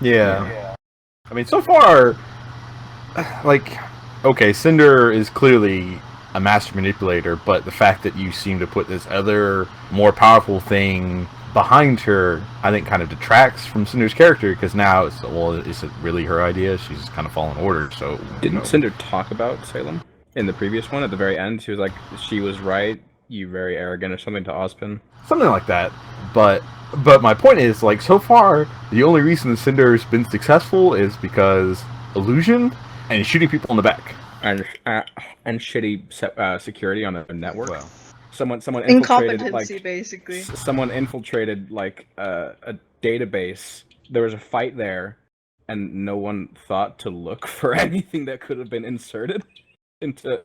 Yeah. I mean, so far, like, okay, Cinder is clearly a master manipulator, but the fact that you seem to put this other, more powerful thing behind her, I think kind of detracts from Cinder's character, because now it's, well, is it really her idea? She's just kind of following orders, so... Didn't Cinder talk about Salem in the previous one at the very end? She was like, she was right, you very arrogant or something to Ozpin. Something like that, but my point is, like, so far, the only reason that Cinder's been successful is because illusion and shooting people in the back. And shitty security on the network. Well, someone infiltrated, Incompetency, like, basically. someone infiltrated, like, a database. There was a fight there, and no one thought to look for anything that could have been inserted into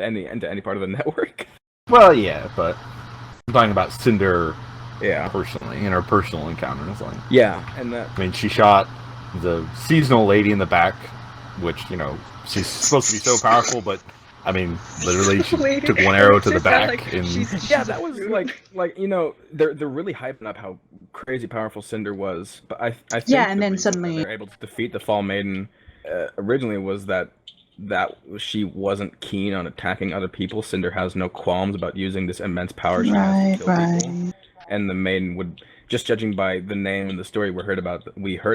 any part of the network. well, yeah, but I'm talking about Cinder, Yeah, personally, in her personal encounters. Like, yeah, and that. I mean, she shot the seasonal lady in the back, which, you know, she's supposed to be so powerful, but I mean, literally, she took one arrow to the back, and Yeah, that was like you know, they're really hyping up how crazy powerful Cinder was, but I think Yeah, and the then reason that suddenly- they're able to defeat the Fall Maiden originally was that she wasn't keen on attacking other people. Cinder has no qualms about using this immense power she has to kill people, and the Maiden would, just judging by the name and the story we heard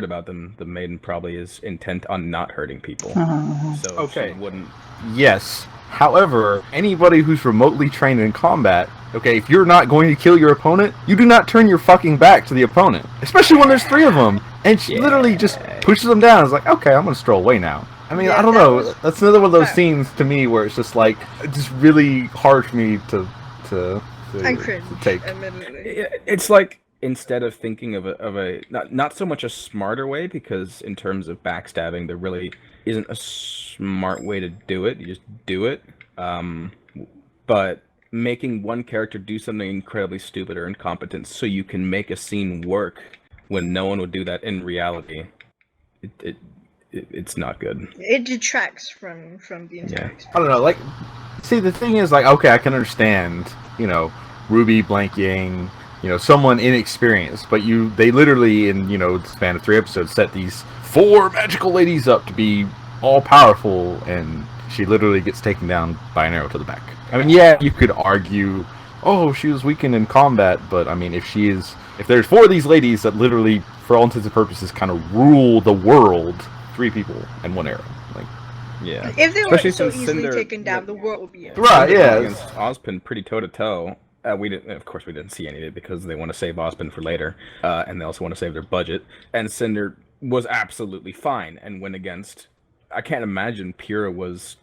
about them, the Maiden probably is intent on not hurting people. So Okay. she wouldn't. yes. However, anybody who's remotely trained in combat, okay, if you're not going to kill your opponent, you do not turn your fucking back to the opponent, especially when there's three of them, and she literally just pushes them down. It's like, okay, I'm gonna stroll away now. I mean, Yeah, I don't that know. was- That's another one of those scenes to me where it's just like, it's just really hard for me to I cringe, take. admittedly. It's like, instead of thinking of a not so much a smarter way, because in terms of backstabbing, there really isn't a smart way to do it. You just do it. But making one character do something incredibly stupid or incompetent so you can make a scene work when no one would do that in reality, it's not good. It detracts from the entire Yeah. experience. I don't know. Like, see, the thing is, like, okay, I can understand, you know, Ruby blanking, you know, someone inexperienced, but they literally, in, you know, the span of 3 episodes, set these 4 magical ladies up to be all powerful, and she literally gets taken down by an arrow to the back. I mean, yeah, you could argue, oh, she was weakened in combat, but I mean, if there's 4 of these ladies that literally, for all intents and purposes, kind of rule the world, 3 people and 1 arrow, like, Yeah. If they Especially were so since easily Cinder- taken down, the world would be. right, yeah. Against Ozpin pretty toe to toe. We didn't, of course, we didn't see any of it because they want to save Ozpin for later, and they also want to save their budget. And Cinder was absolutely fine and went against. I can't imagine Pyrrha was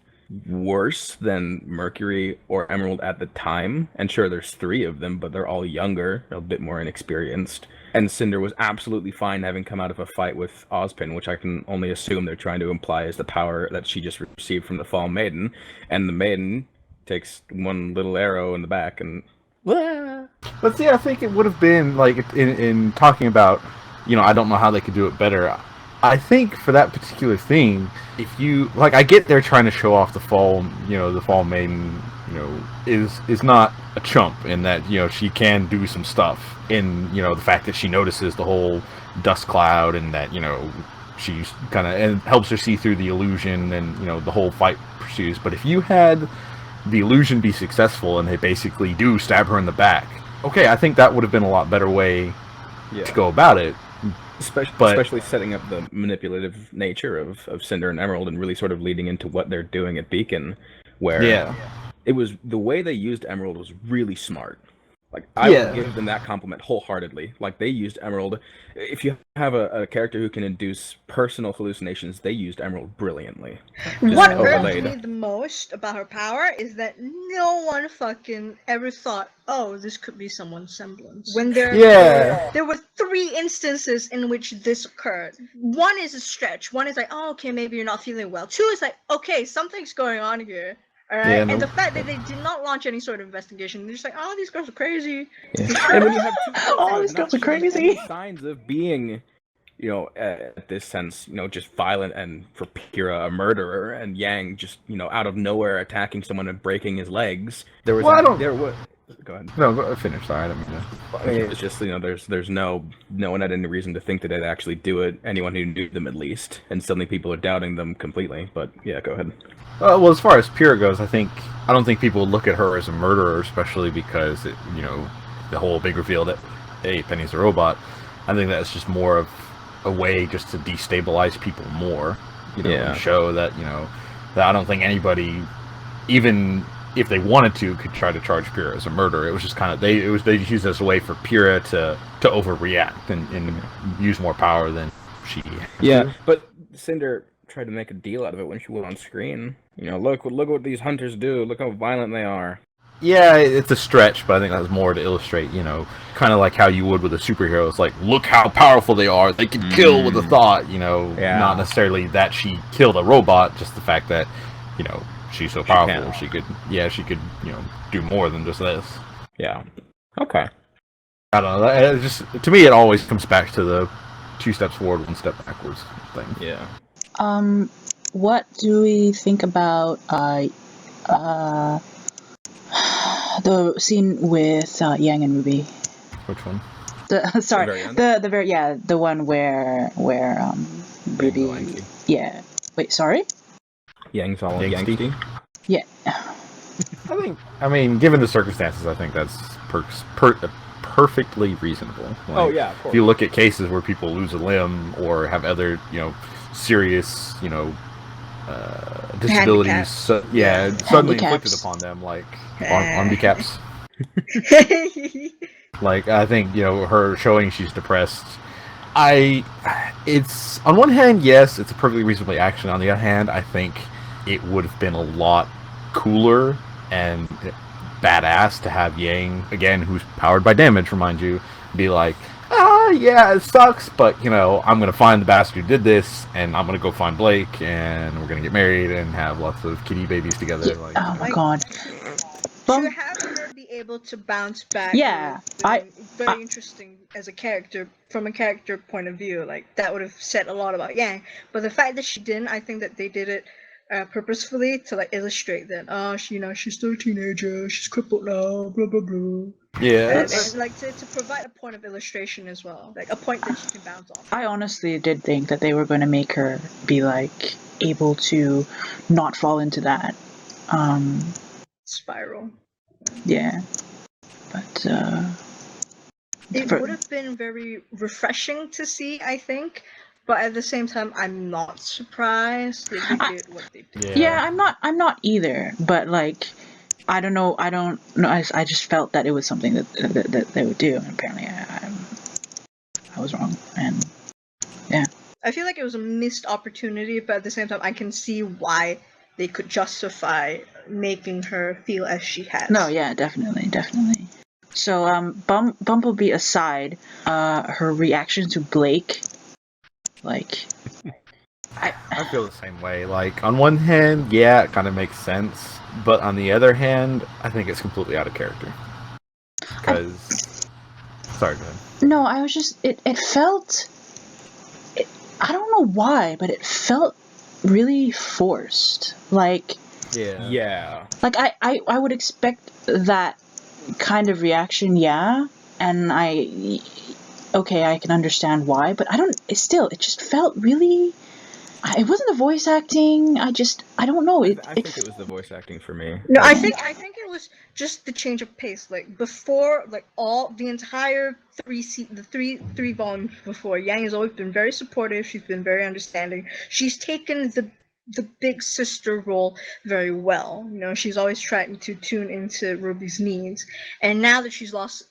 worse than Mercury or Emerald at the time. And sure, there's 3 of them, but they're all younger, a bit more inexperienced. And Cinder was absolutely fine having come out of a fight with Ozpin, which I can only assume they're trying to imply is the power that she just received from the Fall Maiden. And the Maiden takes 1 little arrow in the back and... But see, I think it would have been, like, in talking about, you know, I don't know how they could do it better. I think for that particular thing, if you, like, I get they're trying to show off the Fall Maiden, you know, is not a chump, in that, you know, she can do some stuff, in, you know, the fact that she notices the whole dust cloud, and that, you know, she's kind of, and helps her see through the illusion, and, you know, the whole fight pursues. But if you had the illusion be successful and they basically do stab her in the back, okay, I think that would have been a lot better way to go about it. Especially setting up the manipulative nature of Cinder and Emerald, and really sort of leading into what they're doing at Beacon, where it was, the way they used Emerald was really smart. Like, I would give them that compliment wholeheartedly. Like, they used Emerald. If you have a character who can induce personal hallucinations, they used Emerald brilliantly. What overlaid. irks me the most about her power is that no one fucking ever thought, oh, this could be someone's semblance. When there were 3 instances in which this occurred. 1 is a stretch. 1 is like, oh, okay, maybe you're not feeling well. 2 is like, okay, something's going on here. Alright, Yeah, and no. the fact that they did not launch any sort of investigation, they're just like, oh, these girls are crazy. And when you have 2 Oh, these girls are crazy. signs of being, you know, at this sense, you know, just violent, and for Pyrrha a murderer, and Yang just, you know, out of nowhere attacking someone and breaking his legs. There was Go ahead. No, finish. Sorry, I didn't mean to. I mean, it's just there's no one had any reason to think that they'd actually do it. Anyone who knew them at least, and suddenly people are doubting them completely. But yeah, go ahead. Well, as far as Pyrrha goes, I don't think people would look at her as a murderer, especially because the whole big reveal that hey, Penny's a robot. I think that's just more of a way just to destabilize people more. And show that that I don't think anybody, even if they wanted to, could try to charge Pyrrha as a murderer. It was just kind of they just used it as a way for Pyrrha to overreact and use more power than she. Yeah, but Cinder tried to make a deal out of it when she went on screen. Look what these hunters do. Look how violent they are. Yeah, it's a stretch, but I think that's more to illustrate, kind of like how you would with a superhero. It's like, look how powerful they are. They can kill with a thought, not necessarily that she killed a robot, just the fact that, she's so powerful. She could, do more than just this. Yeah. Okay. I don't know. It just, to me, it always comes back to the 2 steps forward, 1 step backwards thing. Yeah. What do we think about, the scene with Yang and Ruby? Which one? The one where Ruby. Yeah. Wait, sorry. Yang's all Yangsty. Yeah. I mean, given the circumstances, I think that's perfectly reasonable. Like, of course. If you look at cases where people lose a limb or have other, serious, disabilities, suddenly inflicted upon them, like handicaps. Like, I think, her showing she's depressed. It's on one hand, yes, it's a perfectly reasonable action. On the other hand, I think it would have been a lot cooler and badass to have Yang, again, who's powered by damage, remind you, be like, yeah, it sucks, but, I'm going to find the bastard who did this, and I'm going to go find Blake, and we're going to get married and have lots of kitty babies together. Yeah. Like, oh my god. To have her be able to bounce back, very interesting as a character, from a character point of view. Like, that would have said a lot about Yang. But the fact that she didn't, I think that they did it purposefully to like illustrate that she's still a teenager, she's crippled now, blah blah blah. Yeah, and like to provide a point of illustration as well, like a point that she can bounce off. I honestly did think that they were going to make her be like able to not fall into that spiral. Yeah, but it would have been very refreshing to see, I think. But at the same time, I'm not surprised that they did what they did. Yeah, I'm not either. But like, I don't know. I just felt that it was something that they would do, and apparently I was wrong. And yeah, I feel like it was a missed opportunity, but at the same time, I can see why they could justify making her feel as she has. No, yeah, definitely. So, Bumblebee aside, her reaction to Blake. Like, I feel the same way. Like, on one hand, yeah, it kind of makes sense, but on the other hand, I think it's completely out of character. Because, sorry, go ahead. No, I was just it felt. I don't know why, but it felt really forced. Like, yeah. Like I would expect that kind of reaction, yeah, and I can understand why, but it just felt really, it wasn't the voice acting, I don't know. I think it was the voice acting for me. No, I think it was just the change of pace. Like, before, like, the entire three volumes before, Yang has always been very supportive, she's been very understanding. She's taken the big sister role very well. She's always trying to tune into Ruby's needs, and now that she's lost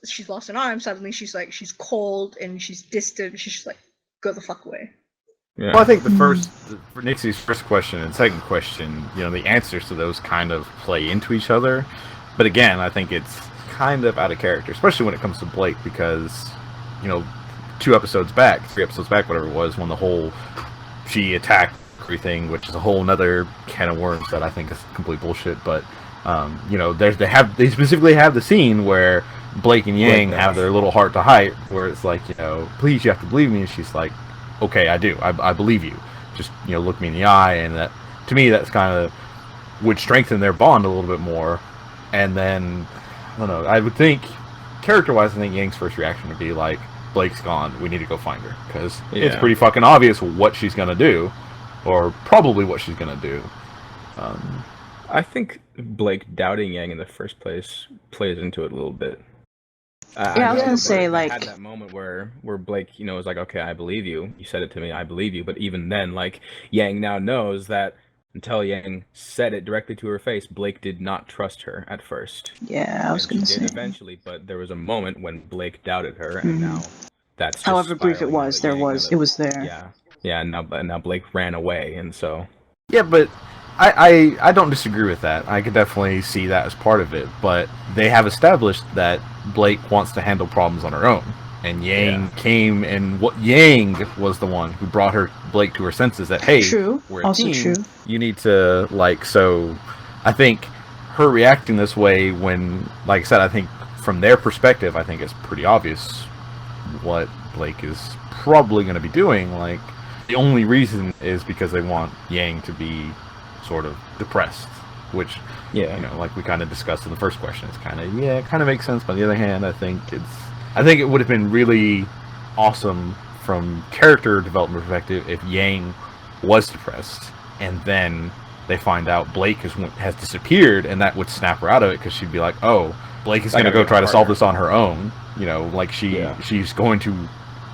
an arm, suddenly she's cold and she's distant. She's just like, go the fuck away. Yeah. Well, I think for Nixie's first question and second question, the answers to those kind of play into each other. But again, I think it's kind of out of character, especially when it comes to Blake, because 3 episodes back, whatever it was, when the whole she attacked everything, which is a whole nother can of worms that I think is complete bullshit. But they specifically have the scene where Blake and Yang have their little heart to heart, where it's like, please, you have to believe me. And she's like, okay, I do. I believe you. Just look me in the eye. And that, to me, that's kind of would strengthen their bond a little bit more. And then I don't know. I would think, character-wise, I think Yang's first reaction would be like, Blake's gone, we need to go find her. Because it's pretty fucking obvious what she's going to do. Or probably what she's going to do. I think Blake doubting Yang in the first place plays into it a little bit. I was gonna say, like, had that moment where Blake, you know, was like, okay, I believe you. You said it to me, I believe you. But even then, like, Yang now knows that until Yang said it directly to her face, Blake did not trust her at first. Yeah, I was gonna say. Did eventually, but there was a moment when Blake doubted her, and now that's just however brief it spiraling was, out it was there. Yeah, and now Blake ran away, and so. Yeah, but I don't disagree with that. I could definitely see that as part of it, but they have established that Blake wants to handle problems on her own. And Yang came, and Yang was the one who brought Blake to her senses that, hey, we're a also team. True. You need to, like, so I think her reacting this way when, like I said, I think from their perspective, I think it's pretty obvious what Blake is probably going to be doing. Like, the only reason is because they want Yang to be sort of depressed, which, you know, like we kind of discussed in the first question, it's kind of, it kind of makes sense. But on the other hand, I think it would have been really awesome from character development perspective if Yang was depressed, and then they find out Blake has disappeared, and that would snap her out of it, because she'd be like, oh, Blake is going to go try to solve this on her own. You know, like she's going to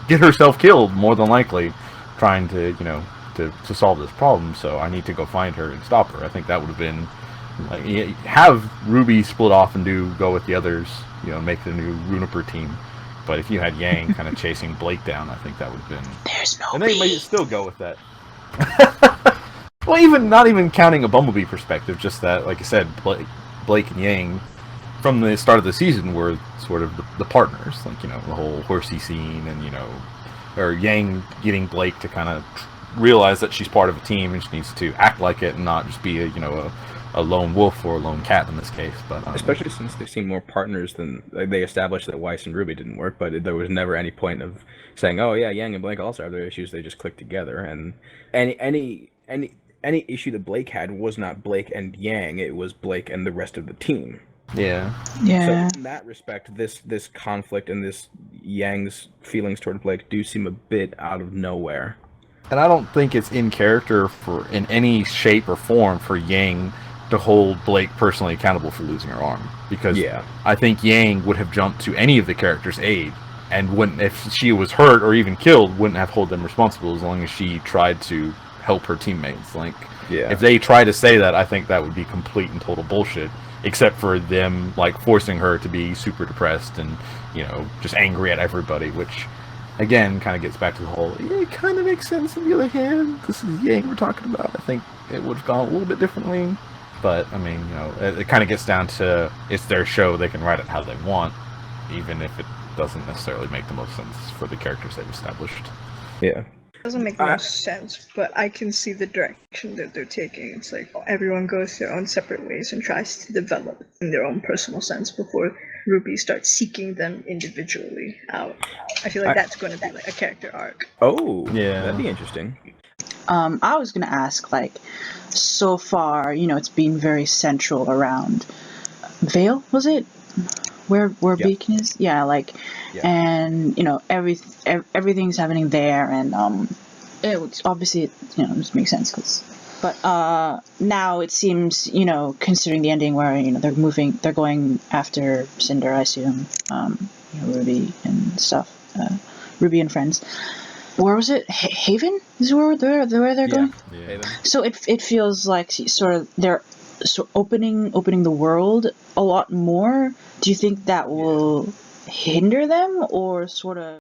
get herself killed, more than likely, trying to, you know, to solve this problem, so I need to go find her and stop her. I think that would have been, like, have RWBY split off and go with the others, you know, make the new RWBY team. But if you had Yang kind of chasing Blake down, I think that would have been... There's no And they might still go with that. Well, not even counting a Bumblebee perspective, just that, like I said, Blake and Yang, from the start of the season, were sort of the partners. Like, you know, the whole horsey scene, and, you know, or Yang getting Blake to kind of realize that she's part of a team and she needs to act like it and not just be a lone wolf or a lone cat in this case. But especially since they seem more partners than, like, they established that Weiss and RWBY didn't work, but there was never any point of saying, oh yeah, Yang and Blake also have their issues. They just clicked together, and any issue that Blake had was not Blake and Yang, it was Blake and the rest of the team. Yeah. So in that respect, this conflict and this Yang's feelings toward Blake do seem a bit out of nowhere. And I don't think it's in character in any shape or form for Yang to hold Blake personally accountable for losing her arm. Because I think Yang would have jumped to any of the characters' aid, and wouldn't, if she was hurt or even killed, wouldn't have held them responsible as long as she tried to help her teammates. Like, if they try to say that, I think that would be complete and total bullshit. Except for them, like, forcing her to be super depressed and, you know, just angry at everybody, which... Again, kind of gets back to the whole, it kind of makes sense on the other hand. This is Yang we're talking about. I think it would have gone a little bit differently. But, I mean, you know, it kind of gets down to, it's their show, they can write it how they want, even if it doesn't necessarily make the most sense for the characters they've established. Yeah. It doesn't make much sense, but I can see the direction that they're taking. It's like everyone goes their own separate ways and tries to develop in their own personal sense before RWBY starts seeking them individually out. I feel like that's going to be like a character arc. Oh, yeah, that'd be interesting. I was gonna ask, like, so far, you know, it's been very central around Vale, was it? Where Beacon is? Yeah, like, and, you know, everything's happening there, and it obviously, you know, just makes sense, but now it seems, you know, considering the ending where, you know, they're going after Cinder, I assume, you know, RWBY and stuff, RWBY and friends. Where was it? Haven is where they're going. Yeah, Haven. So it feels like sort of they're opening the world a lot more. Do you think that will hinder them, or sort of